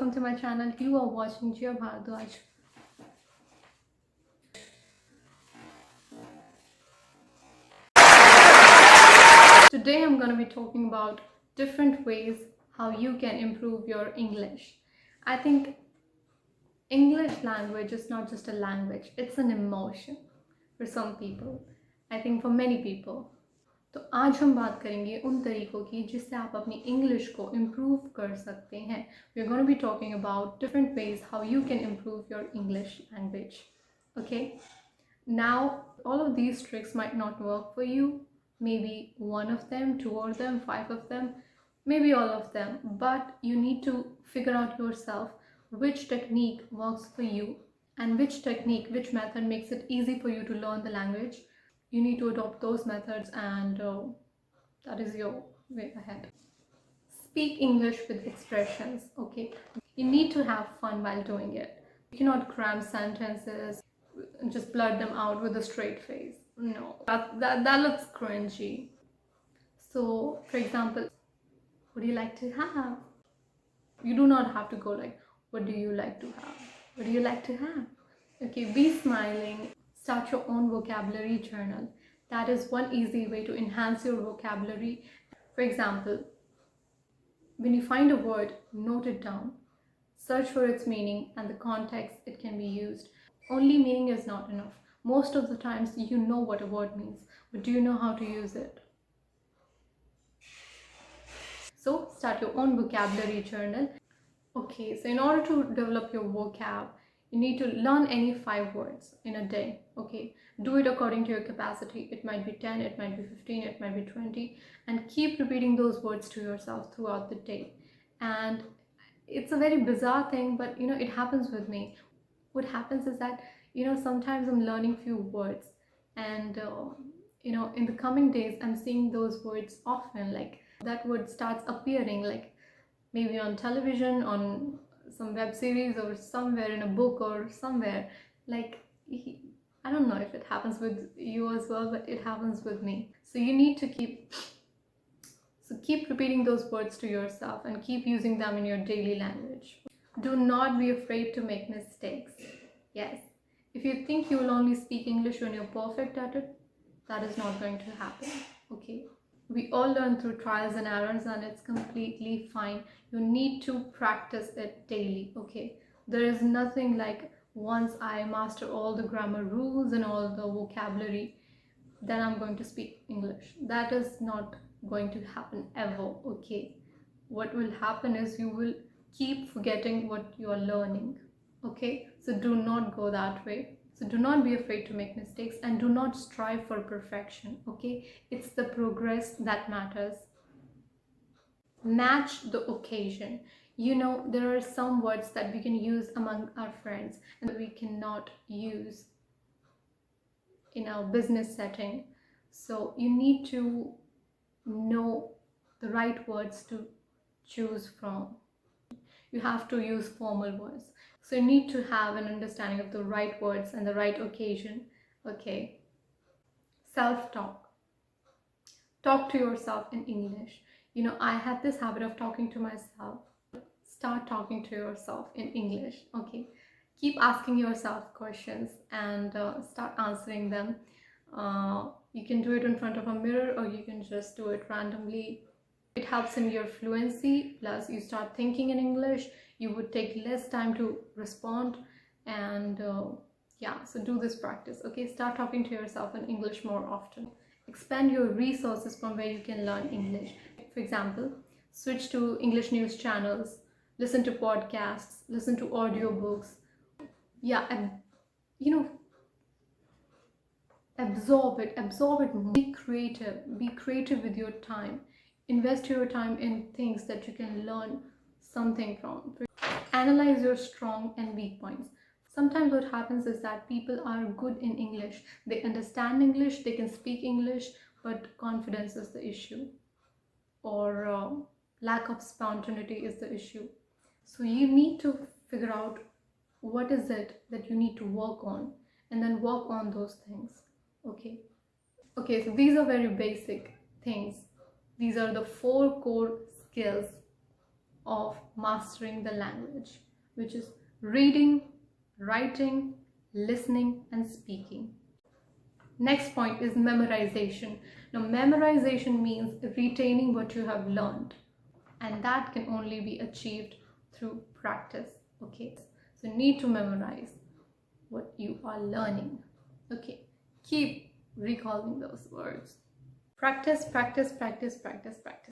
welcome to my channel. You are watching Jia Bhardwaj. Today I'm going to be talking about different ways how you can improve your English. I think English language is not just a language, it's an emotion for some people. I think for many people. तो आज हम बात करेंगे उन तरीकों की जिससे आप अपनी इंग्लिश को इम्प्रूव कर सकते हैं. We are going to be talking about different ways how you can improve your English language. Okay? Now, all of these tricks might not work for you. Maybe one of them, two of them, five of them, maybe all of them. But you need to figure out yourself which technique works for you and which technique, which method makes it easy for you to learn the language. You need to adopt those methods, and that is your way ahead. Speak English with expressions, okay? You need to have fun while doing it. You cannot cram sentences and just blurt them out with a straight face. No, that looks cringy. So, for example, what do you like to have? You do not have to go like, what do you like to have? What do you like to have? Okay, be smiling. Start your own vocabulary journal. That is one easy way to enhance your vocabulary. For example, when you find a word, note it down. Search for its meaning and the context it can be used. Only meaning is not enough. Most of the times you know what a word means, but do you know how to use it? So start your own vocabulary journal. Okay, so in order to develop your vocab, you need to learn any 5 words in a day. Okay, do it according to your capacity. It might be 10, it might be 15, it might be 20, and keep repeating those words to yourself throughout the day. And it's a very bizarre thing, but it happens with me. What happens is that sometimes I'm learning few words, and in the coming days I'm seeing those words often, like that word starts appearing, like maybe on television, on some web series, or somewhere in a book or somewhere. Like, I don't know if it happens with you as well, but it happens with me. So you need to keep repeating those words to yourself and keep using them in your daily language. Do not be afraid to make mistakes. Yes, if you think you will only speak English when you're perfect at it, that is not going to happen. Okay, we all learn through trials and errors, and it's completely fine. You need to practice it daily. Okay, there is nothing like once I master all the grammar rules and all the vocabulary, then I'm going to speak English. That is not going to happen ever. Okay, what will happen is you will keep forgetting what you are learning. Okay, so do not go that way. So do not be afraid to make mistakes, and do not strive for perfection. Okay, it's the progress that matters. Match the occasion. There are some words that we can use among our friends and we cannot use in our business setting. So you need to know the right words to choose from. You have to use formal words. So you need to have an understanding of the right words and the right occasion. Okay. Self-talk. Talk to yourself in English. I have this habit of talking to myself. Start talking to yourself in English. Okay. Keep asking yourself questions and start answering them. You can do it in front of a mirror, or you can just do it randomly. It helps in your fluency, plus you start thinking in English. You would take less time to respond, and yeah, so do this practice. Okay, start talking to yourself in English more often. Expand your resources from where you can learn English. For example, switch to English news channels, listen to podcasts, listen to audiobooks. Yeah, and absorb it. Be creative with your time. Invest your time in things that you can learn something from. Analyze your strong and weak points. Sometimes what happens is that people are good in English. They understand English, they can speak English, but confidence is the issue, or lack of spontaneity is the issue. So you need to figure out what is it that you need to work on, and then work on those things. Okay, so these are very basic things. These are the 4 core skills of mastering the language, which is reading, writing, listening, and speaking. Next point is memorization. Now, memorization means retaining what you have learned, and that can only be achieved through practice. Okay, so you need to memorize what you are learning. Okay, keep recalling those words. Practice, practice, practice, practice, practice.